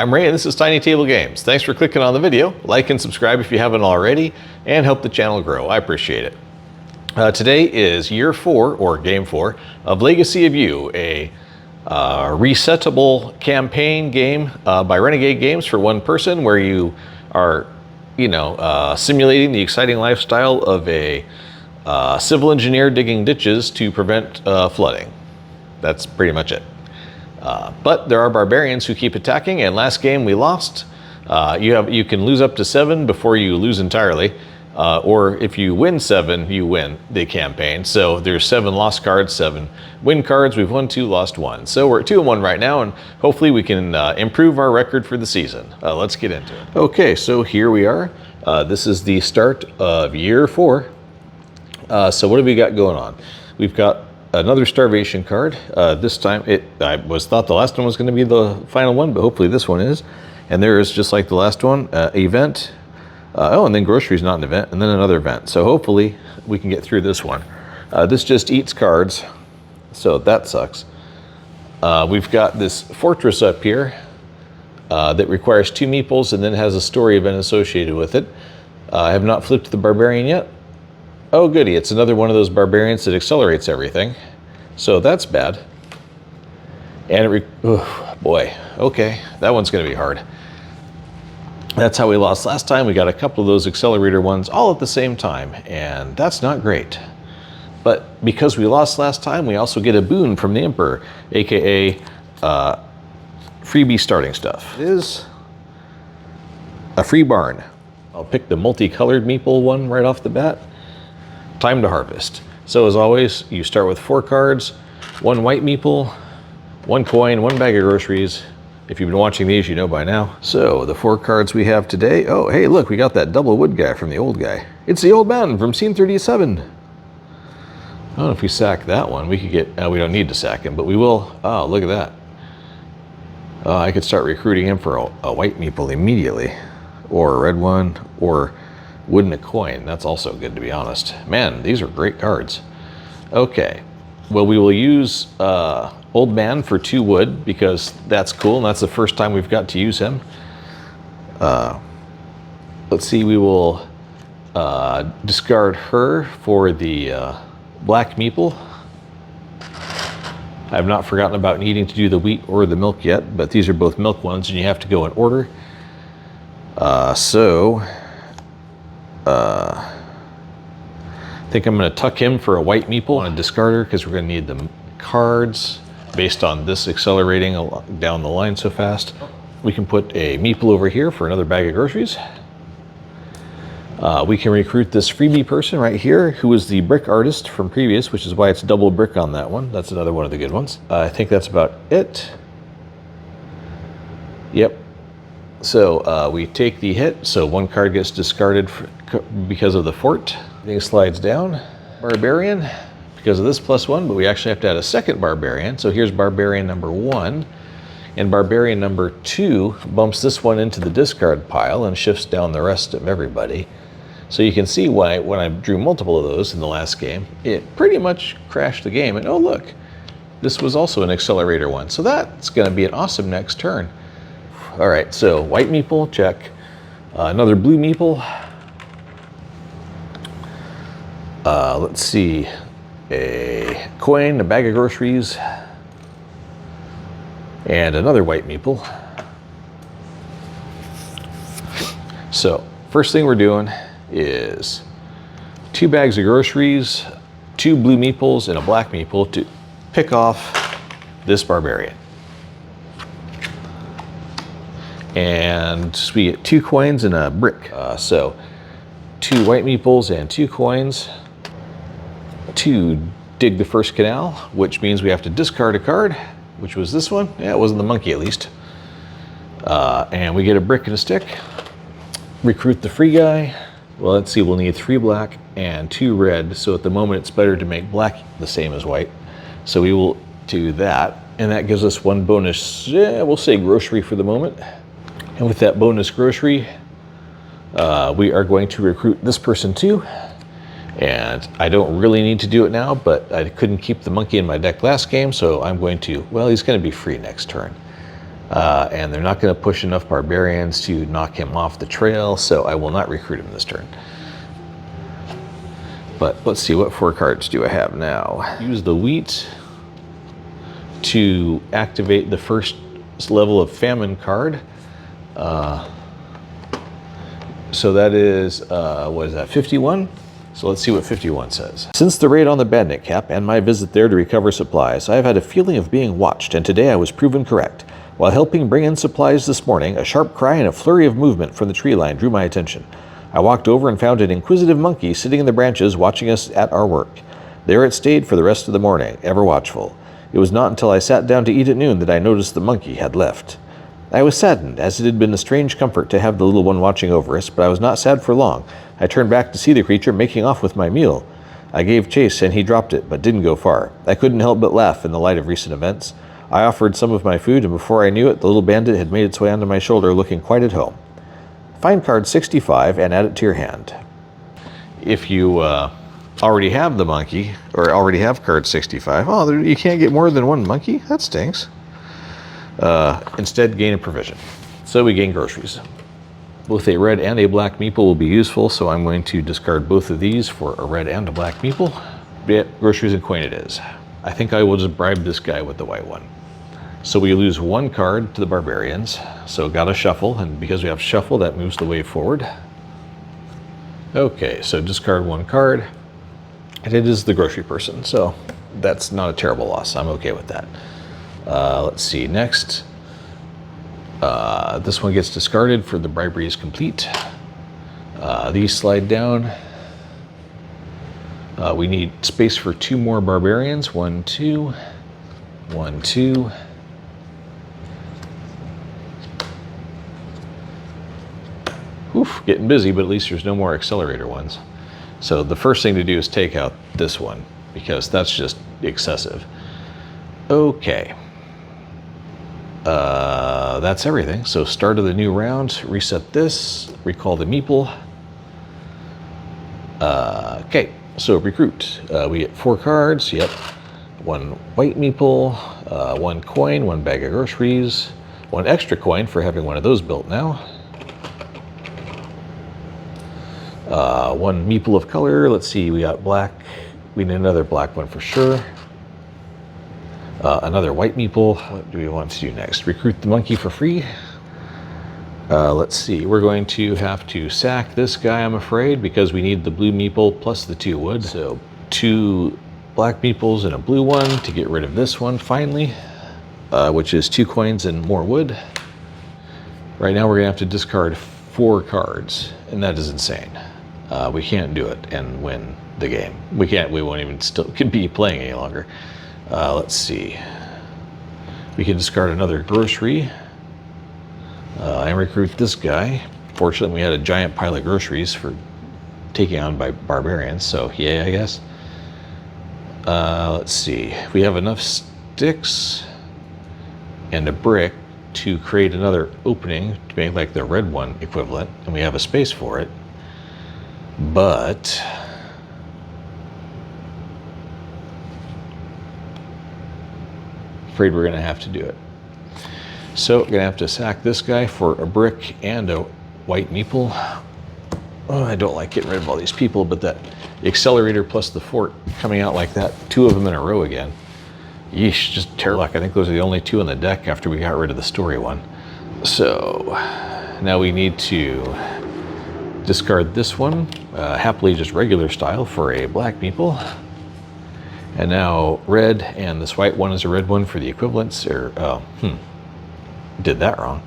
I'm Ray and this is TinyTableGames. Thanks for clicking on the video. Like and subscribe if you haven't already, and help the channel grow. I appreciate it. Today is year 4, or game 4, of Legacy of You, a resettable campaign game by Renegade Games for one person, where you are, simulating the exciting lifestyle of a civil engineer digging ditches to prevent flooding. That's pretty much it. But there are barbarians who keep attacking, and last game we lost. You can lose up to 7 before you lose entirely, or if you win 7, you win the campaign. So there's 7 lost cards, 7 win cards. We've won 2, lost 1. So we're at 2-1 right now, and hopefully we can improve our record for the season. Let's get into it. Okay, so here we are. This is the start of year 4. So what have we got going on? We've got another starvation card. This time, I thought the last one was going to be the final one, but hopefully this one is. And there is, just like the last one, event. And then grocery is not an event, and then another event. So hopefully we can get through this one. This just eats cards, so that sucks. We've got this fortress up here that requires 2 meeples and then has a story event associated with it. I have not flipped the barbarian yet. Oh goody, it's another one of those barbarians that accelerates everything. So that's bad. And oh boy, okay, that one's gonna be hard. That's how we lost last time. We got a couple of those accelerator ones all at the same time, and that's not great. But because we lost last time, we also get a boon from the Emperor, AKA freebie starting stuff. It is a free barn. I'll pick the multicolored meeple one right off the bat. Time to harvest. So as always, you start with 4 cards, 1 white meeple, 1 coin, 1 bag of groceries. If you've been watching these, you know by now. So the 4 cards we have today. Oh, hey, look, we got that double wood guy from the old guy. It's the old man from scene 37. I don't know if we sack that one. We could get, we don't need to sack him, but we will. Oh, look at that. I could start recruiting him for a white meeple immediately, or a red one, or wood and a coin. That's also good, to be honest. Man, these are great cards. Okay, well, we will use Old Man for 2 wood, because that's cool, and that's the first time we've got to use him. Let's see, we will discard her for the black meeple. I have not forgotten about needing to do the wheat or the milk yet, but these are both milk ones, and you have to go in order. I think I'm going to tuck him for a white meeple on a discarder, because we're going to need the cards based on this accelerating down the line so fast. We can put a meeple over here for another bag of groceries. We can recruit this freebie person right here, who is the brick artist from previous, which is why it's double brick on that one. That's another one of the good ones. I think that's about it. Yep. So we take the hit, so 1 card gets discarded because of the fort. Everything slides down. Barbarian, because of this +1, but we actually have to add a second barbarian. So here's barbarian number 1, and barbarian number 2 bumps this one into the discard pile and shifts down the rest of everybody. So you can see why when I drew multiple of those in the last game, it pretty much crashed the game. And oh look, this was also an accelerator one. So that's gonna be an awesome next turn. All right, so white meeple, check. Another blue meeple. Let's see, a coin, a bag of groceries, and another white meeple. So first thing we're doing is 2 bags of groceries, 2 blue meeples, and a black meeple to pick off this barbarian. And we get 2 coins and a brick. So 2 white meeples and 2 coins to dig the first canal, which means we have to discard a card, which was this one. Yeah, it wasn't the monkey at least. And we get a brick and a stick. Recruit the free guy. Well, let's see, we'll need 3 black and 2 red. So at the moment it's better to make black the same as white. So we will do that. And that gives us 1 bonus, we'll say grocery for the moment. And with that bonus grocery, we are going to recruit this person too. And I don't really need to do it now, but I couldn't keep the monkey in my deck last game, so I'm going to, well, he's going to be free next turn. and they're not going to push enough barbarians to knock him off the trail, so I will not recruit him this turn. But let's see, what 4 cards do I have now? Use the wheat to activate the first level of famine card. So that is, what is that, 51? So let's see what 51 says. Since the raid on the Bandit Cap and my visit there to recover supplies, I have had a feeling of being watched, and today I was proven correct. While helping bring in supplies this morning, a sharp cry and a flurry of movement from the tree line drew my attention. I walked over and found an inquisitive monkey sitting in the branches watching us at our work. There it stayed for the rest of the morning, ever watchful. It was not until I sat down to eat at noon that I noticed the monkey had left. I was saddened, as it had been a strange comfort to have the little one watching over us, but I was not sad for long. I turned back to see the creature making off with my meal. I gave chase and he dropped it, but didn't go far. I couldn't help but laugh in the light of recent events. I offered some of my food, and before I knew it, the little bandit had made its way onto my shoulder, looking quite at home. Find card 65 and add it to your hand. If you already have the monkey, or already have card 65, oh, you can't get more than 1 monkey? That stinks. Instead, gain a provision. So we gain groceries. Both a red and a black meeple will be useful, so I'm going to discard both of these for a red and a black meeple. Yeah, groceries and coin it is. I think I will just bribe this guy with the white one. So we lose 1 card to the barbarians, so got to shuffle, and because we have shuffle, that moves the wave forward. Okay, so discard 1 card, and it is the grocery person, so that's not a terrible loss. I'm okay with that. Let's see, next. This one gets discarded for the bribery is complete. These slide down. We need space for 2 more barbarians. 1, 2. 1, 2. Oof, getting busy, but at least there's no more accelerator ones. So the first thing to do is take out this one, because that's just excessive. Okay. That's everything. So start of the new round, reset this, recall the meeple. Okay, so recruit. We get 4 cards, yep. 1 white meeple, 1 coin, 1 bag of groceries, 1 extra coin for having one of those built now. 1 meeple of color. Let's see, we got black. We need another black one for sure. Another white meeple. What do we want to do next? Recruit the monkey for free. Let's see, we're going to have to sack this guy, I'm afraid, because we need the blue meeple plus the 2 wood. So 2 black meeples and a blue one to get rid of this one finally, which is 2 coins and more wood. Right now we're gonna have to discard 4 cards, and that is insane. We can't do it and win the game. We won't even still be playing any longer. Let's see. We can discard another grocery and recruit this guy. Fortunately, we had a giant pile of groceries for taking on by barbarians, so yeah, I guess. Let's see. We have enough sticks and a brick to create another opening to make like the red one equivalent, and we have a space for it. But afraid we're gonna have to do it. So we're gonna have to sack this guy for a brick and a white meeple. Oh, I don't like getting rid of all these people, but that accelerator plus the fort coming out like that, 2 of them in a row again. Yeesh, just terrible. I think those are the only 2 on the deck after we got rid of the story one. So now we need to discard this one, happily just regular style, for a black meeple. And now red, and this white one is a red one for the equivalents, or, did that wrong.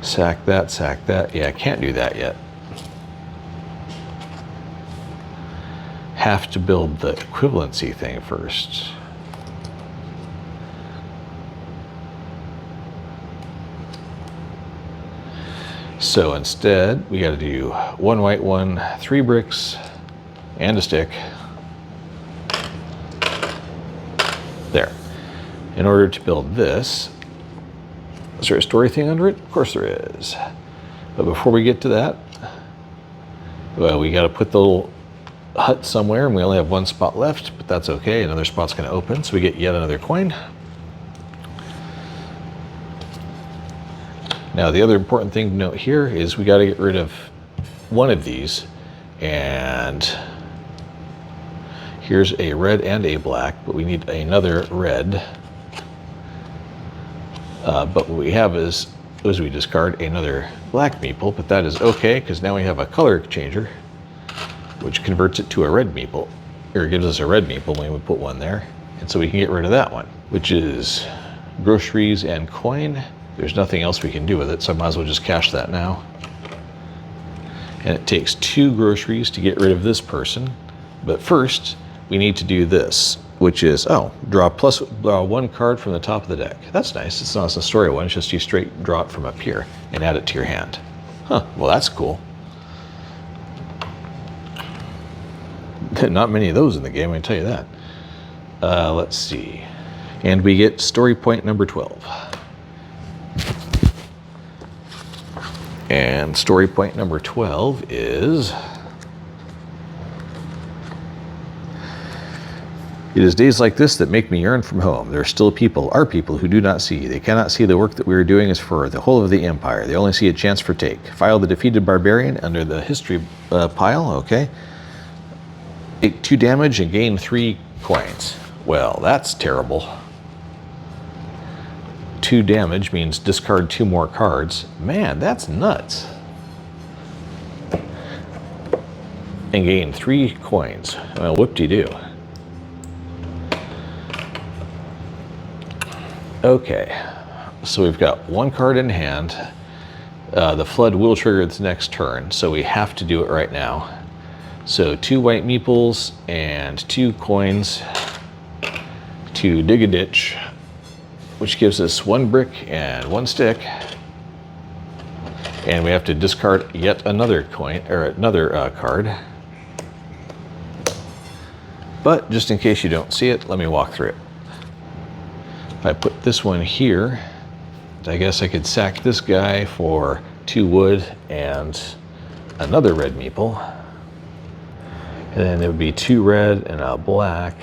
Sack that, sack that. Yeah, I can't do that yet. Have to build the equivalency thing first. So instead, we got to do 1 white one, 3 bricks, and a stick. There. In order to build this, is there a story thing under it? Of course there is. But before we get to that, well, we got to put the little hut somewhere, and we only have 1 spot left, but that's okay. Another spot's going to open, so we get yet another coin. Now the other important thing to note here is we got to get rid of one of these, and here's a red and a black, but we need another red. But what we have is we discard another black meeple, but that is okay because now we have a color changer, which converts it to a red meeple, or gives us a red meeple when we put one there. And so we can get rid of that one, which is groceries and coin. There's nothing else we can do with it, so I might as well just cash that now. And it takes 2 groceries to get rid of this person. But first, we need to do this, which is, draw 1 card from the top of the deck. That's nice. It's not a story one, it's just you straight draw it from up here and add it to your hand. Huh, well that's cool. Not many of those in the game, I can tell you that. Let's see. And we get story point number 12. And story point number 12 is, it is days like this that make me yearn from home. There are still people, our people, who do not see. They cannot see the work that we are doing is for the whole of the empire. They only see a chance for take. File the defeated barbarian under the history pile, okay. Take 2 damage and gain 3 coins. Well, that's terrible. 2 damage means discard 2 more cards. Man, that's nuts. And gain 3 coins. Well, whoop-de-doo. Okay, so we've got 1 card in hand. The flood will trigger its next turn, so we have to do it right now. So 2 white meeples and 2 coins to dig a ditch, which gives us 1 brick and 1 stick. And we have to discard yet another coin, or another card. But just in case you don't see it, let me walk through it. If I put this one here, I guess I could sack this guy for 2 wood and another red meeple. And then it would be 2 red and a black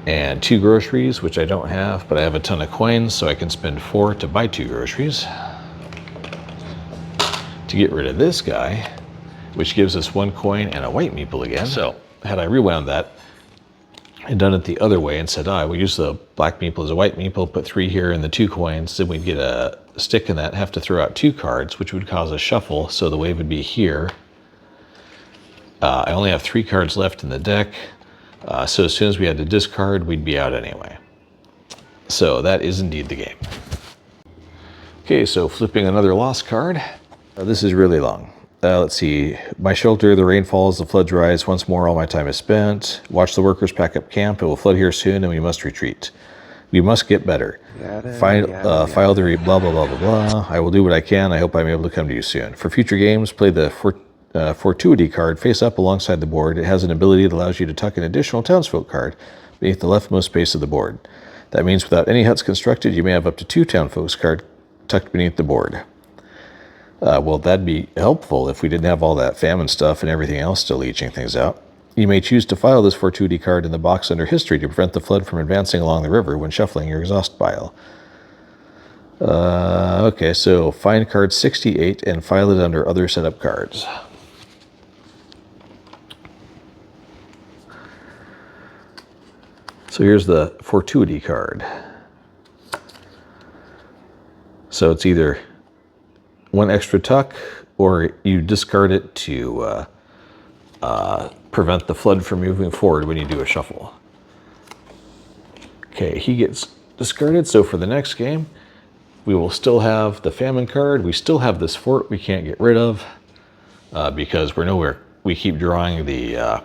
and 2 groceries, which I don't have, but I have a ton of coins, so I can spend 4 to buy 2 groceries. To get rid of this guy, which gives us 1 coin and a white meeple again. So had I rewound that and done it the other way and said, I will use the black meeple as a white meeple, put 3 here and the 2 coins, then we'd get a stick in that, have to throw out 2 cards, which would cause a shuffle, so the wave would be here. I only have 3 cards left in the deck, so as soon as we had to discard, we'd be out anyway. So that is indeed the game. Okay, so flipping another lost card. This is really long. Let's see. My shelter, the rain falls, the floods rise. Once more, all my time is spent. Watch the workers pack up camp. It will flood here soon, and we must retreat. We must get better. File the blah, blah, blah, blah, blah. I will do what I can. I hope I'm able to come to you soon. For future games, play the Fortuity card face up alongside the board. It has an ability that allows you to tuck an additional townsfolk card beneath the leftmost space of the board. That means without any huts constructed, you may have up to 2 townfolk's cards tucked beneath the board. Well, that'd be helpful if we didn't have all that famine stuff and everything else still leeching things out. You may choose to file this Fortuity card in the box under History to prevent the flood from advancing along the river when shuffling your exhaust pile. Okay, so find card 68 and file it under Other Setup Cards. So here's the Fortuity card. So it's either 1 extra tuck, or you discard it to prevent the flood from moving forward when you do a shuffle. Okay, he gets discarded, so for the next game, we will still have the famine card. We still have this fort we can't get rid of because we're nowhere. We keep drawing the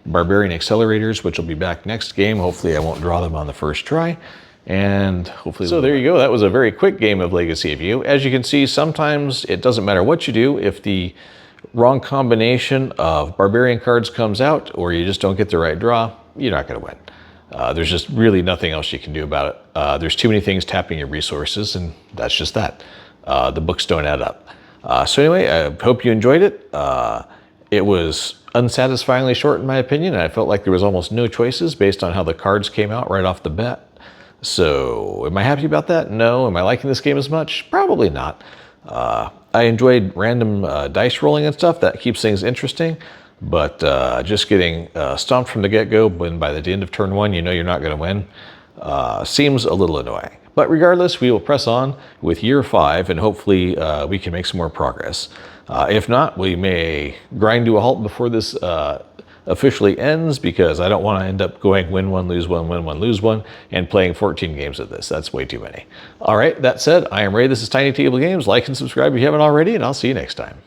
barbarian accelerators, which will be back next game. Hopefully I won't draw them on the first try. And hopefully, so there you go. That was a very quick game of Legacy of You. As you can see, sometimes it doesn't matter what you do. If the wrong combination of barbarian cards comes out, or you just don't get the right draw, you're not going to win. There's just really nothing else you can do about it. There's too many things tapping your resources, and that's just that. The books don't add up. So anyway, I hope you enjoyed it. It was unsatisfyingly short in my opinion, and I felt like there was almost no choices based on how the cards came out right off the bat. So am I happy about that? No. Am I liking this game as much? Probably not. I enjoyed random dice rolling and stuff. That keeps things interesting. But just getting stomped from the get-go when by the end of turn 1 you know you're not going to win seems a little annoying. But regardless, we will press on with year 5 and hopefully we can make some more progress. If not, we may grind to a halt before this officially ends, because I don't want to end up going win one, lose one, win one, lose one, and playing 14 games of this. That's way too many. All right, that said, I am Ray. This is TinyTableGames. Like and subscribe if you haven't already, and I'll see you next time.